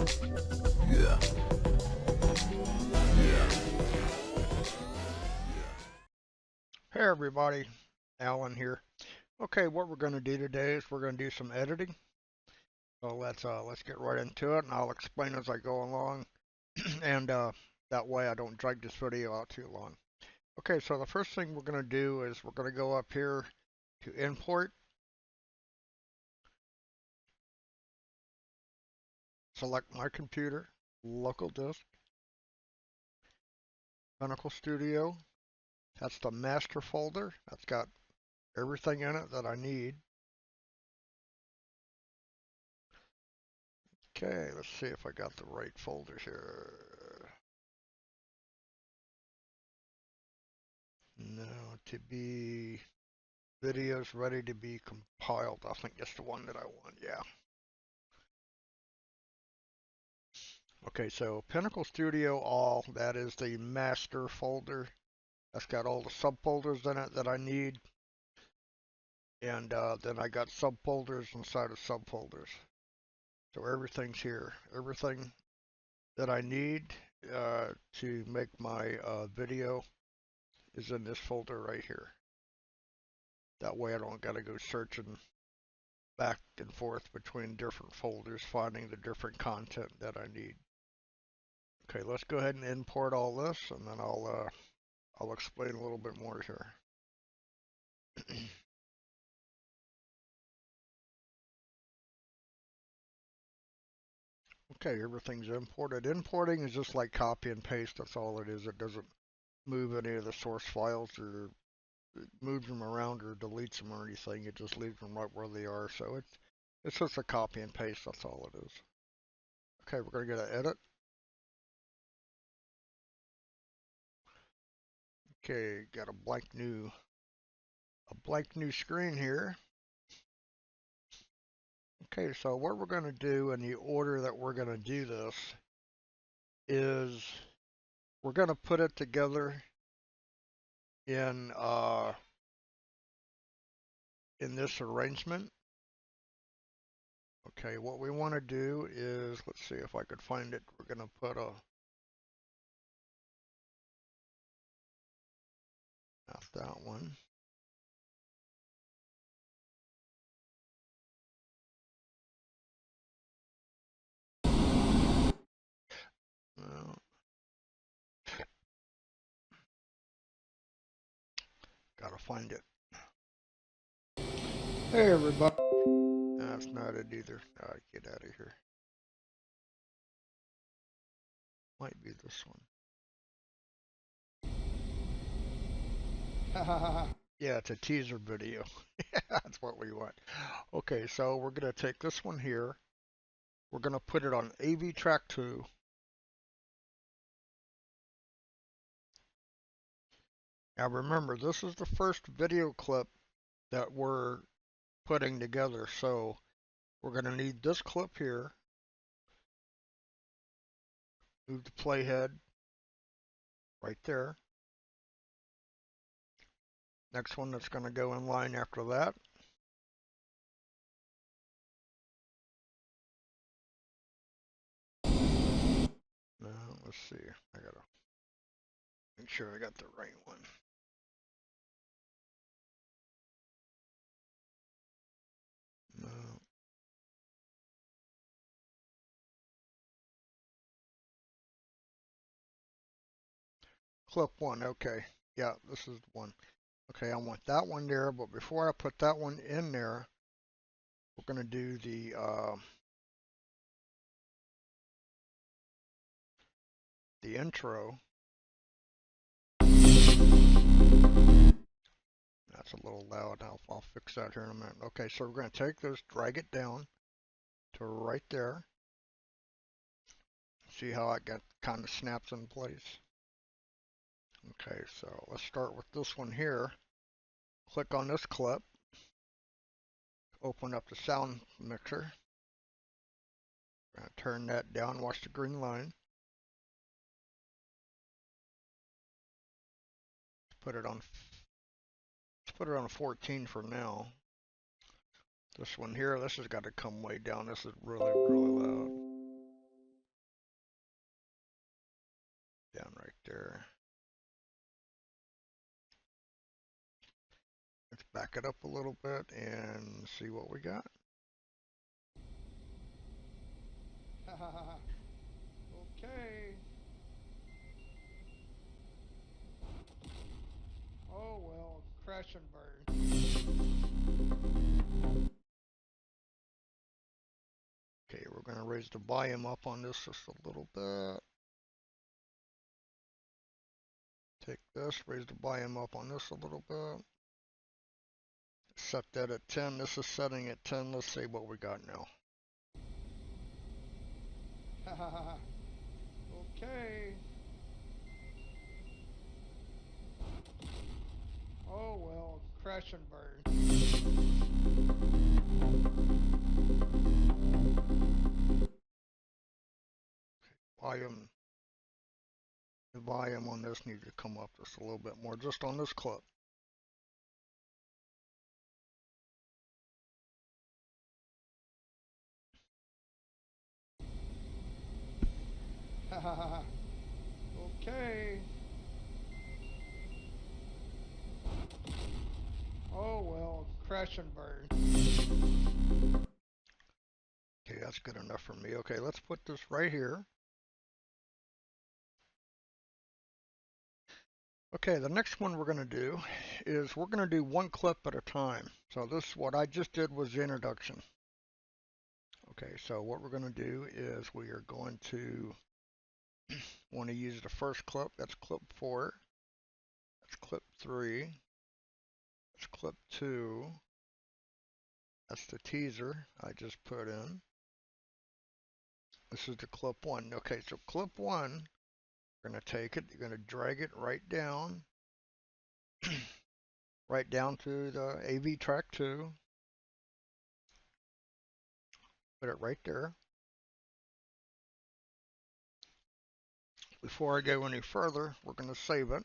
Yeah. Hey everybody, Alan here. Okay, what we're going to do today is we're going to do some editing. So let's get right into it, and I'll explain as I go along, and that way I don't drag this video out too long. Okay, so the first thing we're going to do is we're going to go up here to import, select my computer, local disk, Pinnacle Studio. That's the master folder. That's got everything in it that I need. Okay, let's see if I got the right folder here. No, to be videos ready to be compiled. I think that's the one that I want, yeah. Okay, so Pinnacle Studio All, that is the master folder. That's got all the subfolders in it that I need. And then I got subfolders inside of subfolders. So everything's here. Everything that I need to make my video is in this folder right here. That way I don't gotta go searching back and forth between different folders, finding the different content that I need. Okay, let's go ahead and import all this, and then I'll explain a little bit more here. Okay, everything's imported. Importing is just like copy and paste. That's all it is. It doesn't move any of the source files or moves them around or deletes them or anything. It just leaves them right where they are. So it's just a copy and paste. That's all it is. Okay, we're gonna get an edit. Okay, got a blank new screen here. Okay, so what we're going to do in the order that we're going to do this is we're going to put it together in this arrangement. Okay, what we want to do is, let's see if I could find it. We're going to put not that one. No, gotta find it. Hey everybody. That's not it either. Get out of here. Might be this one. Yeah, it's a teaser video. That's what we want. Okay, so we're going to take this one here. We're going to put it on AV track 2. Now remember, this is the first video clip that we're putting together. So we're going to need this clip here. Move the playhead right there. Next one that's going to go in line after that. Now, let's see. I got to make sure I got the right one. No. Clip 1, okay. Yeah, this is the one. Okay, I want that one there, but before I put that one in there, we're going to do the intro. That's a little loud. I'll fix that here in a minute. Okay, so we're going to take this, drag it down to right there. See how it kind of snaps in place? Okay, so let's start with this one here. Click on this clip. Open up the sound mixer. Turn that down. Watch the green line. Put it on. Let's put it on 14 for now. This one here, this has got to come way down. This is really, really loud. there. Let's back it up a little bit and see what we got. Okay. Oh well, crash and burn. Okay, we're going to raise the volume up on this just a little bit. Take this, raise the volume up on this a little bit. Set that at 10. This is setting at 10. Let's see what we got now. Okay. Oh well, crash and burn. Volume. The volume on this needs to come up just a little bit more, just on this clip. Okay. Oh well, crash and burn. Okay, that's good enough for me. Okay, let's put this right here. Okay, the next one we're going to do is we're going to do one clip at a time. So this, what I just did was the introduction. Okay, so what we're going to do is we are going to want to use the first clip. That's clip 4. That's clip 3. That's clip 2. That's the teaser I just put in. This is the clip 1. Okay, so clip 1, you're going to take it, you're going to drag it right down, right down to the AV track 2. Put it right there. Before I go any further, we're going to save it.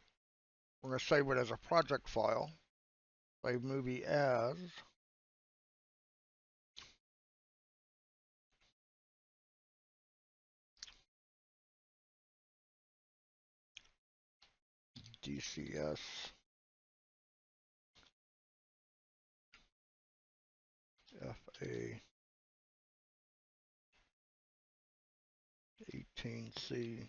We're going to save it as a project file. Save movie as. DCS FA 18C.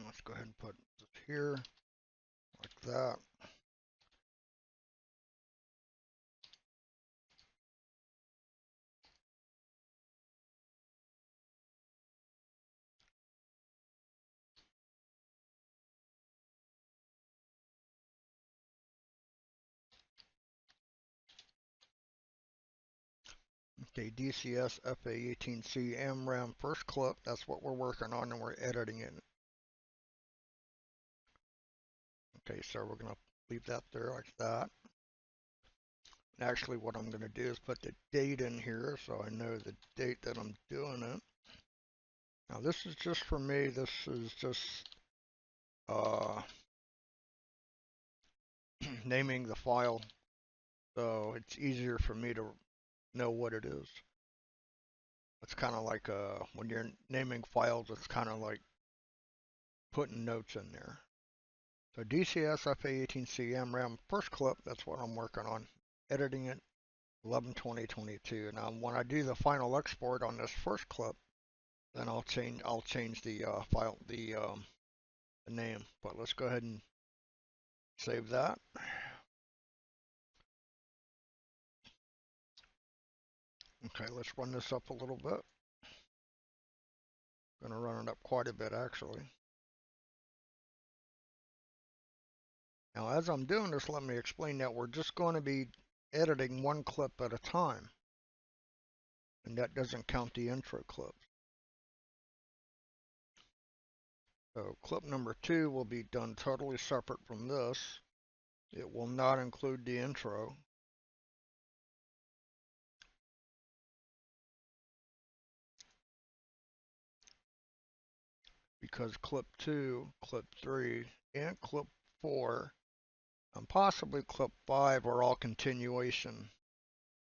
Let's go ahead and put it here, like that. Okay, DCS FA18C AMRAM first clip. That's what we're working on, and we're editing it. Okay, so we're going to leave that there like that. And actually, what I'm going to do is put the date in here so I know the date that I'm doing it. Now, this is just for me. This is just naming the file, so it's easier for me to know what it is. It's kind of like when you're naming files, it's kind of like putting notes in there. So DCS FA18C MRAM first clip, that's what I'm working on. Editing it 11/20/22. Now when I do the final export on this first clip, then I'll change the file the name. But let's go ahead and save that. Okay, let's run this up a little bit. Going to run it up quite a bit actually. Now as I'm doing this, let me explain that we're just going to be editing one clip at a time. And that doesn't count the intro clips. So clip number 2 will be done totally separate from this. It will not include the intro. because clip 2, clip 3, and clip 4, and possibly clip 5 are all continuation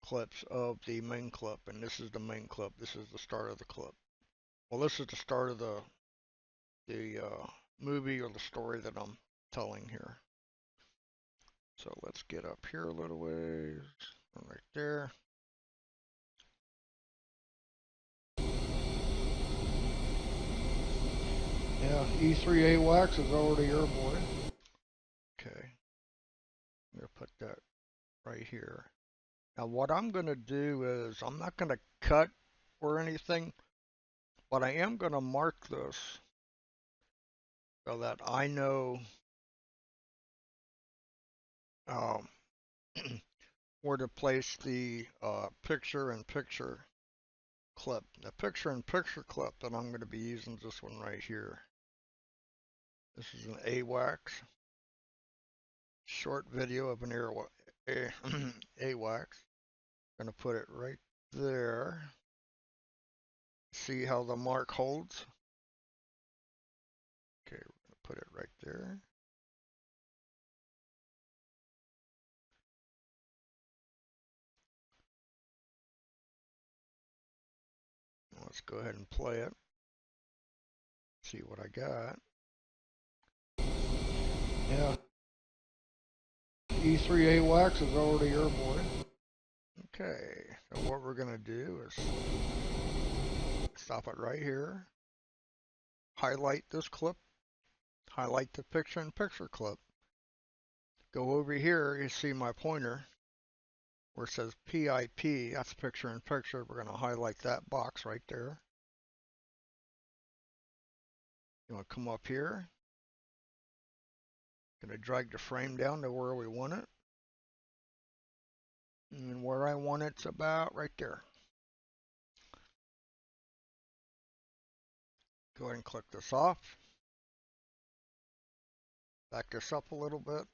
clips of the main clip, and this is the main clip. This is the start of the clip. Well, this is the start of the movie or the story that I'm telling here. So let's get up here a little ways, right there. Yeah, E3A wax is already airborne. Okay, I'm gonna put that right here. Now what I'm gonna do is I'm not gonna cut or anything, but I am gonna mark this so that I know um, where to place the picture-in-picture clip. The picture-in-picture clip that I'm going to be using is this one right here. This is an AWACS, short video of an AWACS. I'm going to put it right there. See how the mark holds? Okay, we're going to put it right there. Let's go ahead and play it. See what I got. Yeah. E3A wax is already airborne. Okay, so what we're going to do is stop it right here. Highlight this clip. Highlight the picture-in-picture clip. Go over here, you see my pointer where it says PIP, that's picture-in-picture. We're going to highlight that box right there. You want to come up here. Going to drag the frame down to where we want it. And where I want it's about right there. Go ahead and click this off. Back this up a little bit.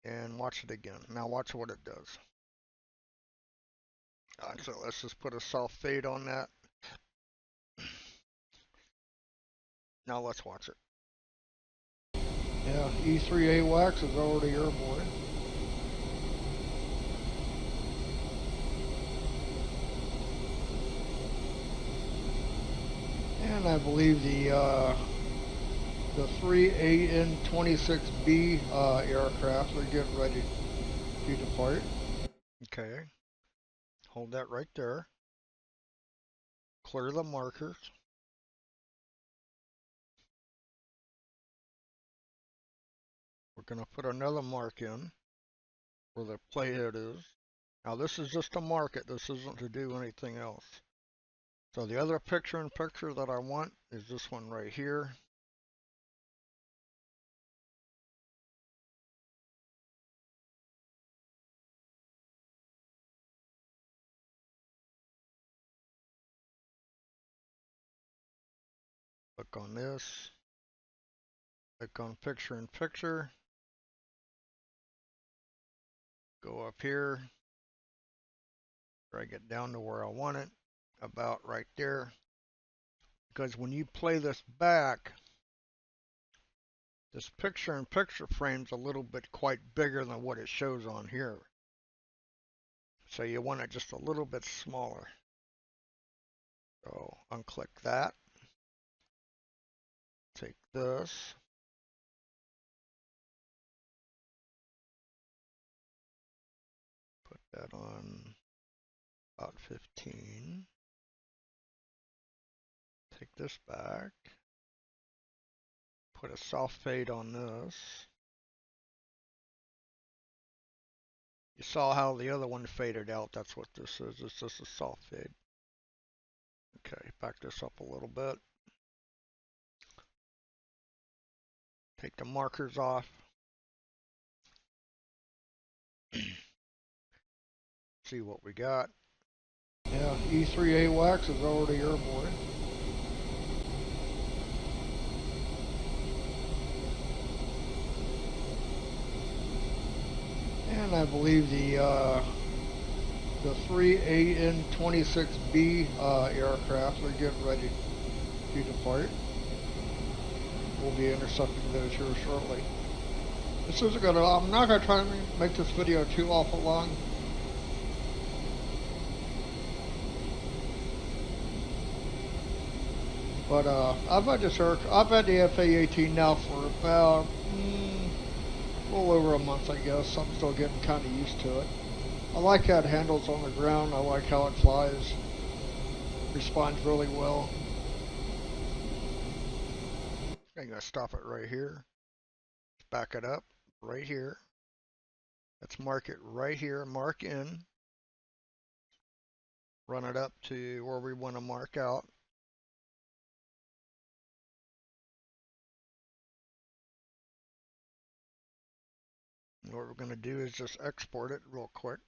And watch it again. Now watch what it does. Alright, so let's just put a soft fade on that. Now let's watch it. Yeah, E3A wax is already airborne. And I believe the 3AN26B aircraft are getting ready to depart. Okay, hold that right there. Clear the markers. We're going to put another mark in where the playhead is. Now this is just to mark it. This isn't to do anything else. So the other picture-in-picture that I want is this one right here. Click on this. Click on picture-in-picture. Go up here. Drag it down to where I want it. About right there. Because when you play this back, this picture-in-picture frame's a little bit quite bigger than what it shows on here. So you want it just a little bit smaller. So unclick that. Take this. Put that on about 15. Take this back. Put a soft fade on this. You saw how the other one faded out. That's what this is. It's just a soft fade. Okay, back this up a little bit. Take the markers off. See what we got. Yeah, E3A wax is already airborne. And I believe the 3AN26B aircraft are getting ready to depart. We'll be intercepting those here shortly. This is gonna, I'm not gonna try to make this video too awful long. But I've had the FA-18 now for about a little over a month, I guess. I'm still getting kind of used to it. I like how it handles on the ground. I like how it flies. Responds really well. I'm gonna stop it right here. Back it up right here. Let's mark it right here. Mark in. Run it up to where we want to mark out. And what we're going to do is just export it real quick.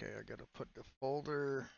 Okay, I got to put the folder.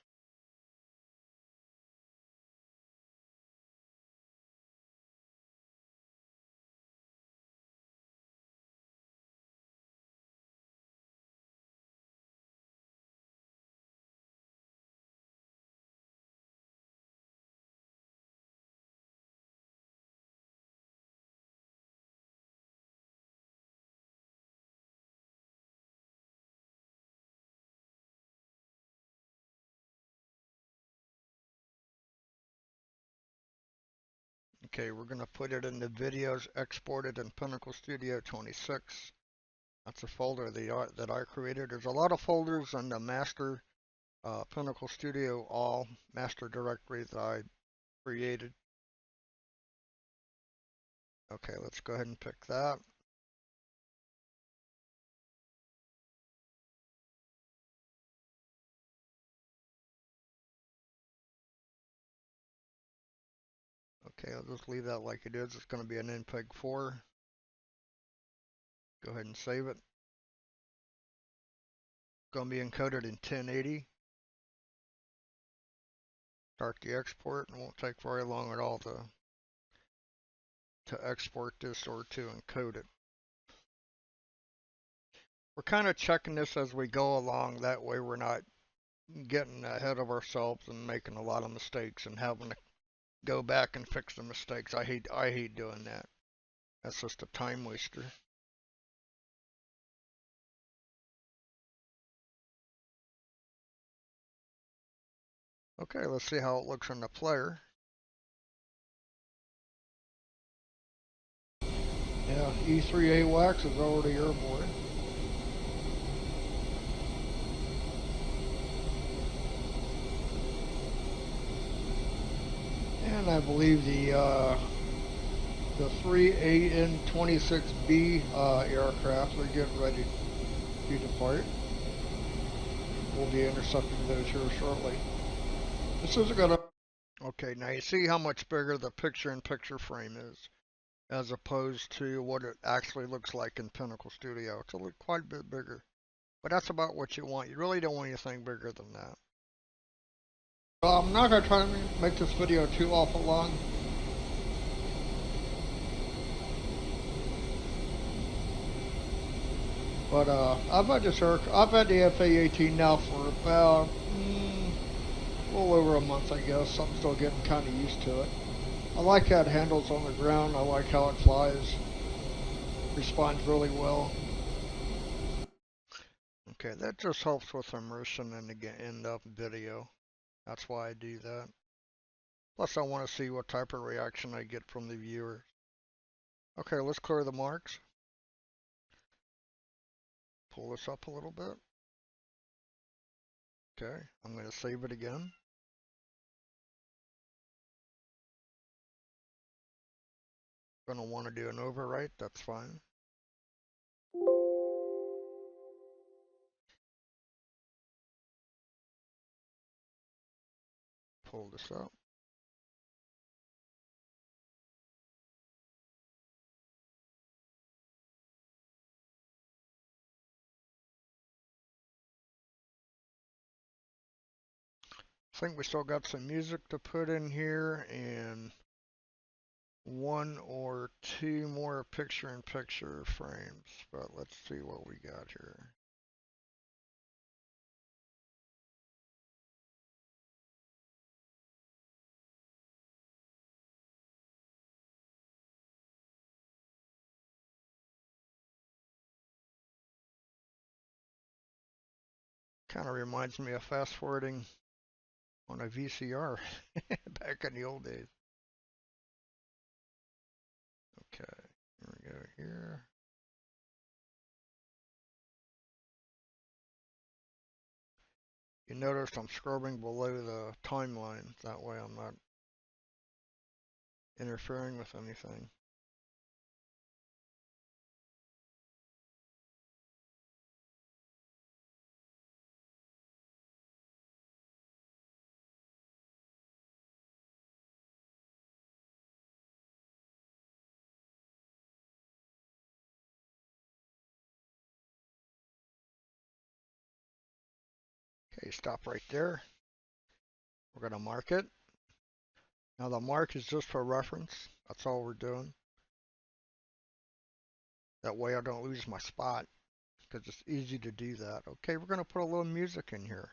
Okay, we're going to put it in the videos exported in Pinnacle Studio 26. That's a folder that I created. There's a lot of folders in the master Pinnacle Studio All master directory that I created. Okay, let's go ahead and pick that. Okay, I'll just leave that like it is. It's going to be an MPEG 4. Go ahead and save it. Going to be encoded in 1080. Start the export, and it won't take very long at all to export this or to encode it. We're kind of checking this as we go along. That way we're not getting ahead of ourselves and making a lot of mistakes and having to go back and fix the mistakes. I hate doing that. That's just a time waster. Okay, let's see how it looks on the player. Yeah, E3A wax is already airborne. And I believe the 3AN26B aircraft are getting ready to depart. We'll be intercepting those here shortly. This is gonna... Okay, now you see how much bigger the picture-in-picture frame is as opposed to what it actually looks like in Pinnacle Studio. It's quite a bit bigger. But that's about what you want. You really don't want anything bigger than that. I'm not going to try to make this video too awful long. But I've had the FA-18 now for about a little over a month, I guess. I'm still getting kind of used to it. I like how it handles on the ground. I like how it flies. Responds really well. Okay, that just helps with immersion in the video. That's why I do that. Plus, I want to see what type of reaction I get from the viewers. Okay, let's clear the marks. Pull this up a little bit. Okay, I'm going to save it again. Going to want to do an overwrite, that's fine. Pull this up. I think we still got some music to put in here, and one or two more picture-in-picture frames, but let's see what we got here. Kind of reminds me of fast forwarding on a VCR back in the old days. Okay, here we go here. You notice I'm scrubbing below the timeline. That way I'm not interfering with anything. Okay, stop right there. We're going to mark it. Now the mark is just for reference. That's all we're doing. That way I don't lose my spot because it's easy to do that. Okay, we're going to put a little music in here.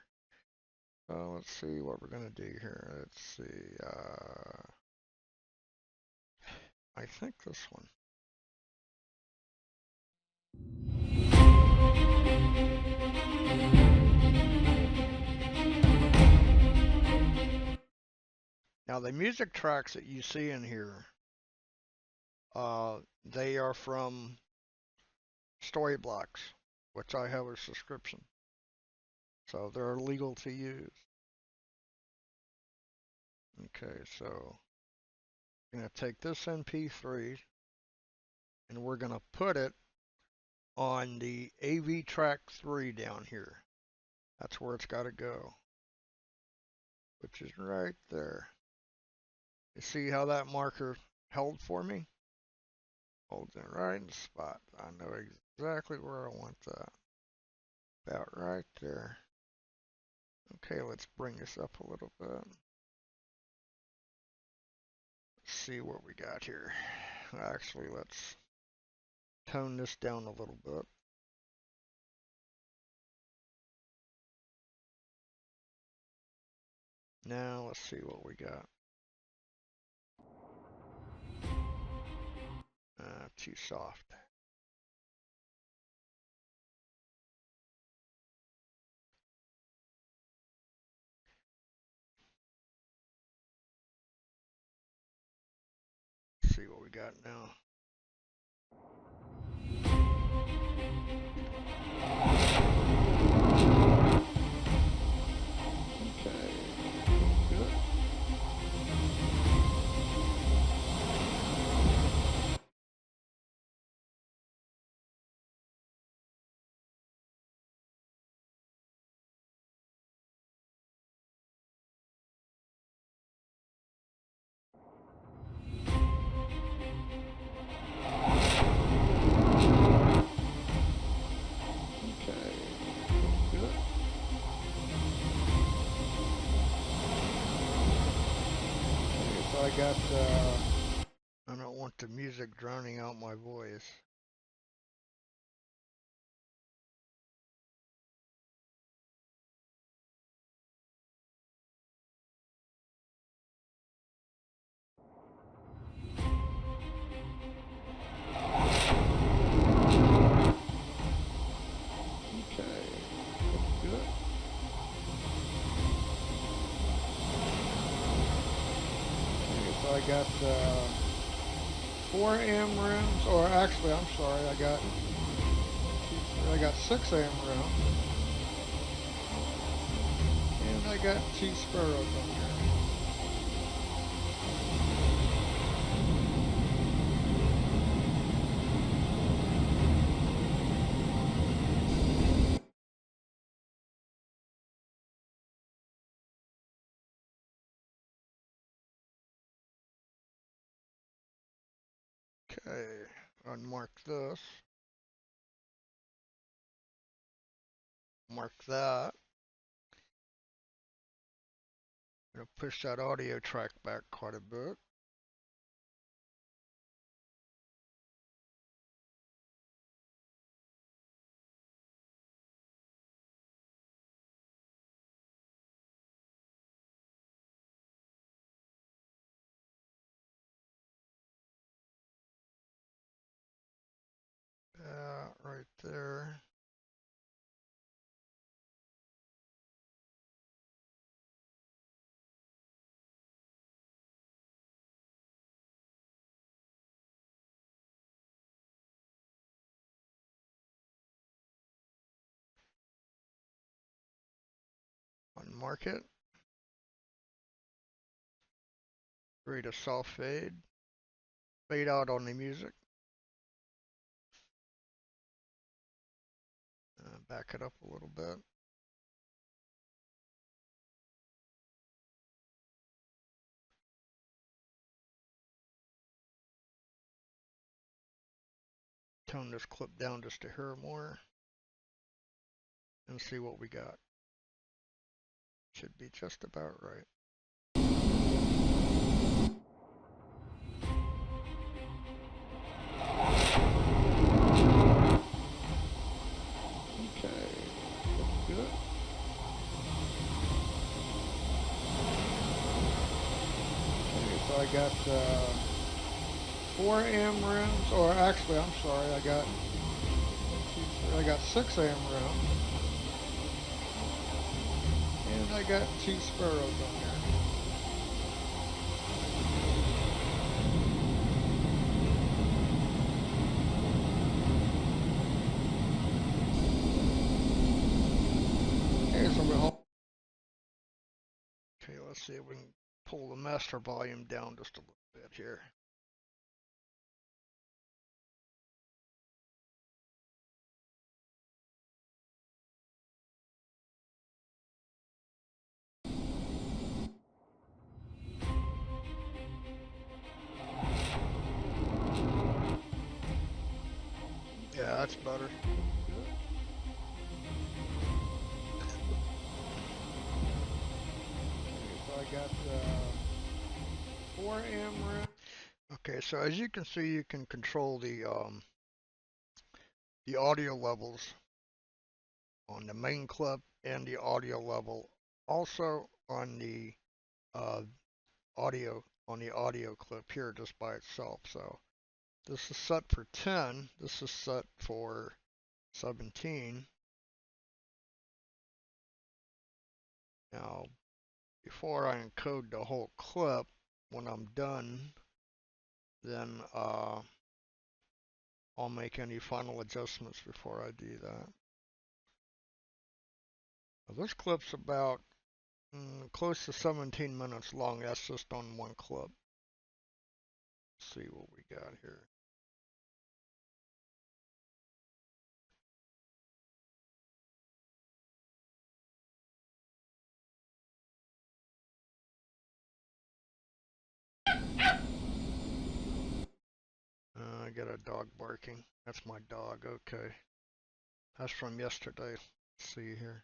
Let's see what we're going to do here. Let's see. I think this one. Now the music tracks that you see in here, they are from Storyblocks, which I have a subscription. So they're legal to use. Okay, so I'm going to take this MP3 and we're going to put it on the AV track 3 down here. That's where it's got to go, which is right there. You see how that marker held for me? Holds it right in the spot. I know exactly where I want that. About right there. Okay, let's bring this up a little bit. Let's see what we got here. Actually, let's tone this down a little bit. Now let's see what we got. Too soft. Let's see what we got now. Okay. Good. Okay. Good. Okay, so I got, I don't want the music drowning out my voice. Okay. Good. Okay, so I got, 4 AM rooms, or actually, I'm sorry, I got 6 AM rooms, and I got 2 sparrows on here. Okay, unmark this, mark that. I'm gonna push that audio track back quite a bit. right there. Unmark it. Create a soft fade. Fade out on the music. Back it up a little bit. Tone this clip down just to hear more. And see what we got. Should be just about right. Okay, looks good. Okay, so I got 4 AM rims, or actually, I'm sorry, I got 6 AM rims, and I got 2 sparrows on there. Okay, so okay, let's see if we can pull the master volume down just a little bit here. Yeah, that's better. So I got 4 AM RAM. Okay, so as you can see, you can control the audio levels on the main clip and the audio level, also on the uh, audio clip here just by itself. So this is set for 10. This is set for 17. Now, before I encode the whole clip, when I'm done, then I'll make any final adjustments before I do that. Now, this clip's about close to 17 minutes long. That's just on one clip. Let's see what we got here. I got a dog barking. That's my dog. Okay. That's from yesterday. Let's see here.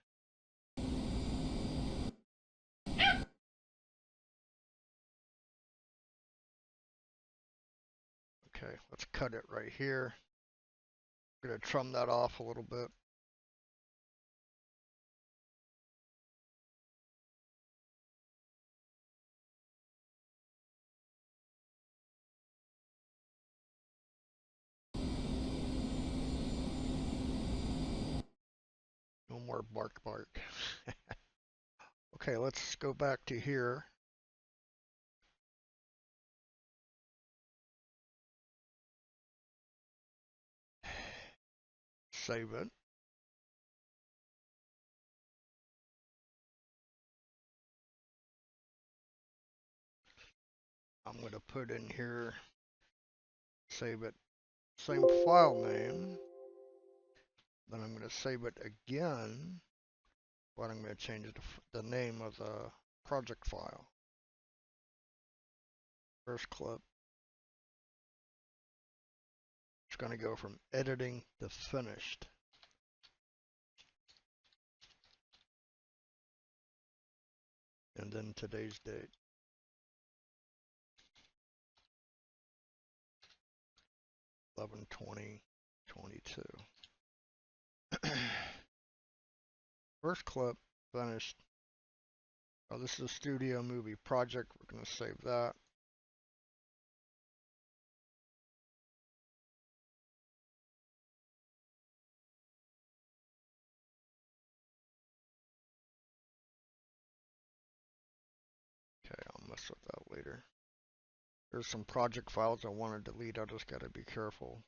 Okay, let's cut it right here. I'm going to trim that off a little bit. No more bark bark. Okay, let's go back to here. Save it. I'm going to put in here, save it, same file name. Then I'm going to save it again, but I'm going to change the name of the project file. First clip. It's going to go from editing to finished. And then today's date. 11/20/22. First clip finished. Oh, this is a studio movie project. We're going to save that. mess with that later. There's some project files I want to delete. I just got to be careful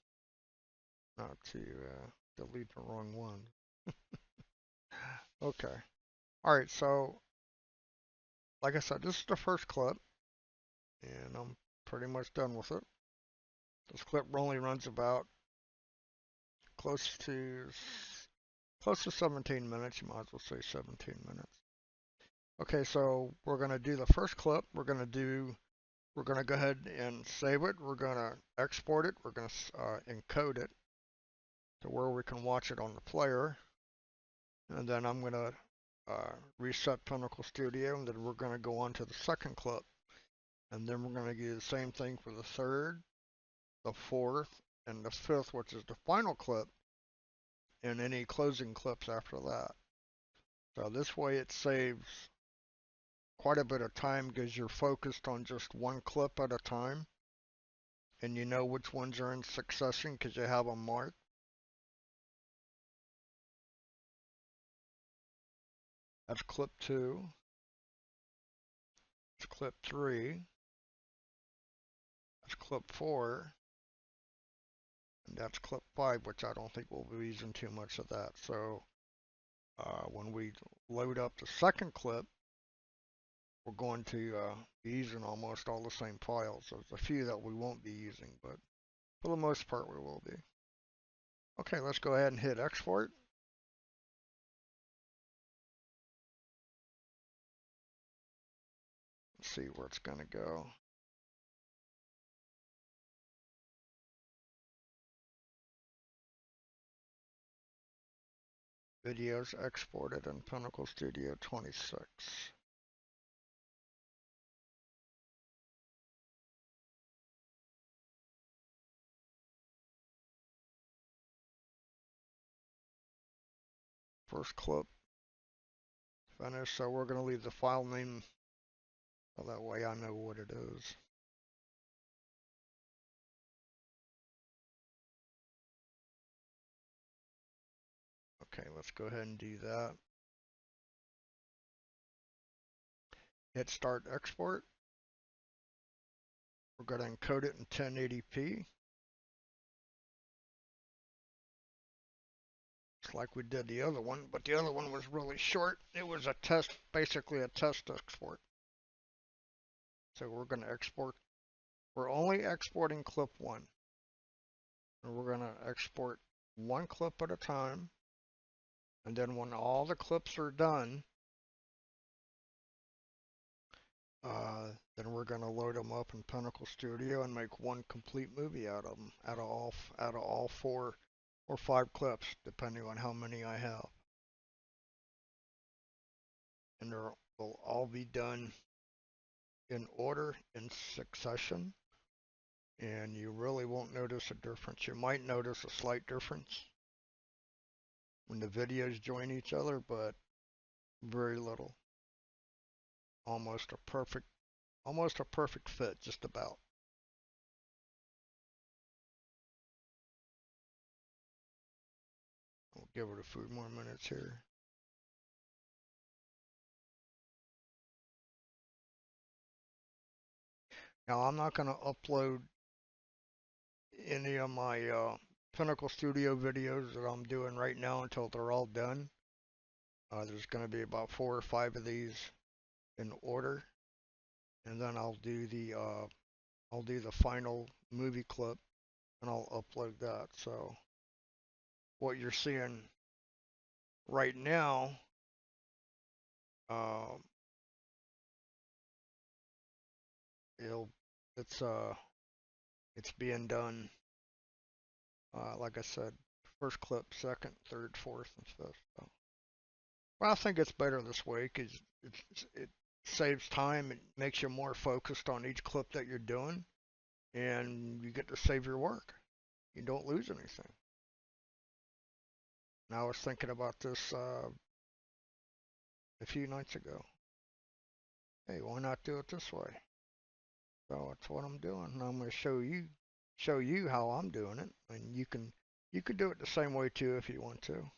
not to delete the wrong one. Okay. All right. So, like I said, this is the first clip, and I'm pretty much done with it. This clip only runs about close to close to 17 minutes. You might as well say 17 minutes. Okay, so we're gonna do the first clip. We're gonna go ahead and save it. We're gonna export it. We're gonna encode it to where we can watch it on the player. And then I'm gonna reset Pinnacle Studio, and then we're gonna go on to the second clip. And then we're gonna do the same thing for the third, the fourth, and the fifth, which is the final clip, and any closing clips after that. So this way it saves quite a bit of time because you're focused on just one clip at a time, and you know which ones are in succession because you have them marked. That's clip 2. That's clip 3. That's clip 4. And that's clip 5, which I don't think we'll be using too much of that. So when we load up the second clip, we're going to be using almost all the same files. There's a few that we won't be using, but for the most part we will be. Okay, let's go ahead and hit export. Let's see where it's going to go. Videos exported in Pinnacle Studio 26. First clip finished, so we're going to leave the file name so that way I know what it is. Okay, let's go ahead and do that. Hit start export. We're going to encode it in 1080p. Just like we did the other one, but the other one was really short. It was a test, basically a test export. So we're going to export. We're only exporting clip 1. And we're going to export one clip at a time. And then when all the clips are done, then we're going to load them up in Pinnacle Studio and make one complete movie out of them, out of all 4 or 5 clips, depending on how many I have. And they'll all be done in order, in succession, and you really won't notice a difference. You might notice a slight difference when the videos join each other, but very little. Almost a perfect fit, just about. We'll give it a few more minutes here. Now I'm not going to upload any of my Pinnacle Studio videos that I'm doing right now until they're all done. There's going to be about 4 or 5 of these in order, and then I'll do the final movie clip, and I'll upload that. So what you're seeing right now, um, it's it's being done. Like I said, first clip, second, third, fourth, and fifth. So, well, I think it's better this way because it saves time. It makes you more focused on each clip that you're doing, and you get to save your work. You don't lose anything. And I was thinking about this a few nights ago. Hey, why not do it this way? So that's what I'm doing. And I'm going to show you how I'm doing it, and you can do it the same way too if you want to.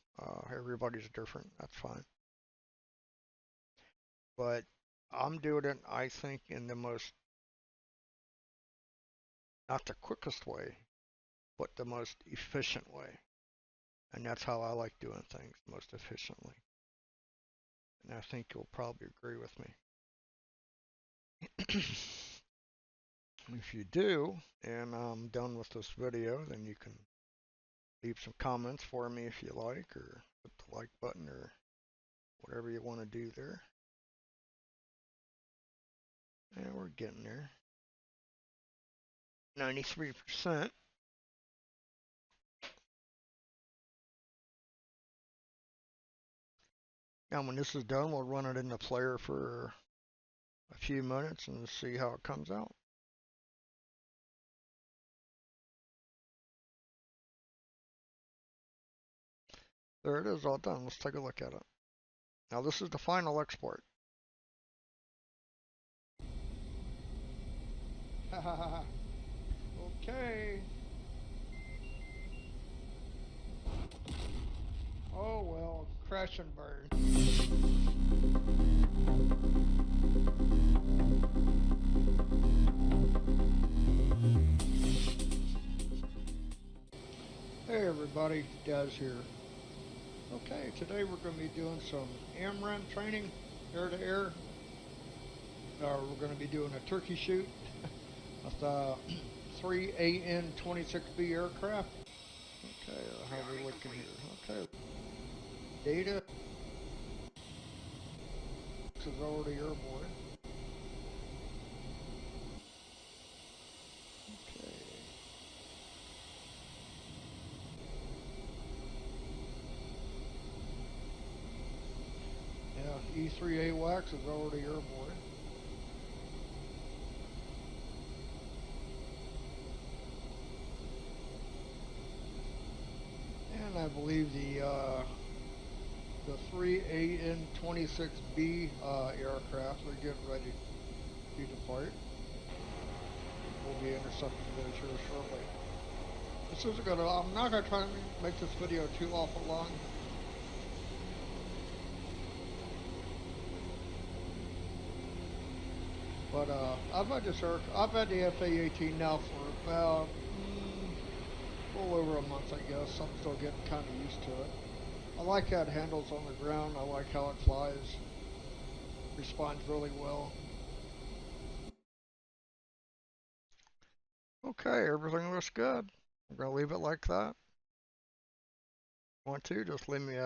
Everybody's different. That's fine. But I'm doing it, I think, in the most, not the quickest way, but the most efficient way. And that's how I like doing things, most efficiently. And I think you'll probably agree with me. If you do, and I'm done with this video, then you can leave some comments for me if you like, or hit the like button, or whatever you want to do there. And we're getting there. 93%. Now when this is done, we'll run it in the player for a few minutes and see how it comes out. There it is, all done. Let's take a look at it. Now this is the final export. Okay. Oh well, crash and burn. Hey everybody, Daz here. Okay, today we're going to be doing some AMRAAM training, air to air. We're going to be doing a turkey shoot with 3 AN-26B aircraft. Okay, how are we looking here? Okay, data is already airborne. Okay. Yeah, E3A wax is already airborne. And I believe the 3 AN-26B aircraft are getting ready to depart. We'll be intercepting those here shortly. This is gonna, I'm not gonna try to make this video too awful long. But I've had the FA-18 now for about a little over a month, I guess. I'm still getting kind of used to it. I like how it handles on the ground. I like how it flies. Responds really well. Okay, everything looks good. I'm gonna leave it like that. Want to just leave me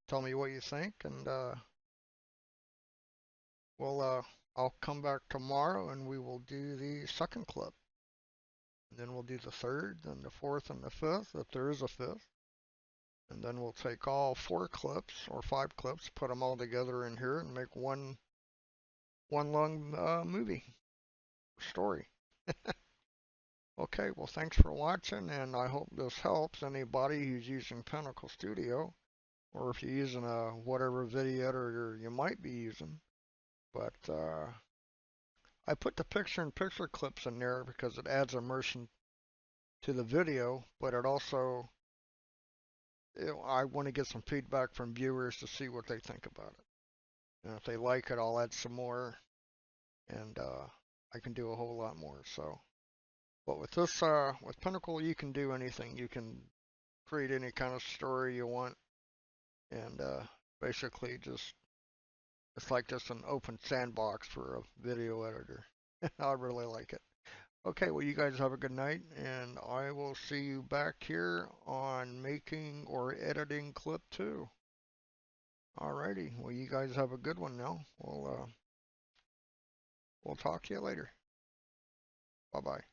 tell me what you think, and I'll come back tomorrow and we will do the second clip. And then we'll do the third, then the fourth and the fifth, if there is a fifth. And then we'll take all 4 clips or 5 clips, put them all together in here and make one long movie story. Okay, well thanks for watching, and I hope this helps anybody who's using Pinnacle Studio, or if you're using whatever video editor you might be using. But I put the picture-in-picture clips in there because it adds immersion to the video, but it also, I want to get some feedback from viewers to see what they think about it. And if they like it, I'll add some more, and I can do a whole lot more. So, but with this, with Pinnacle, you can do anything. You can create any kind of story you want, and basically just, it's like just an open sandbox for a video editor. I really like it. Okay, well, you guys have a good night, and I will see you back here on making or editing clip 2. Alrighty, well, you guys have a good one now. We'll talk to you later. Bye bye.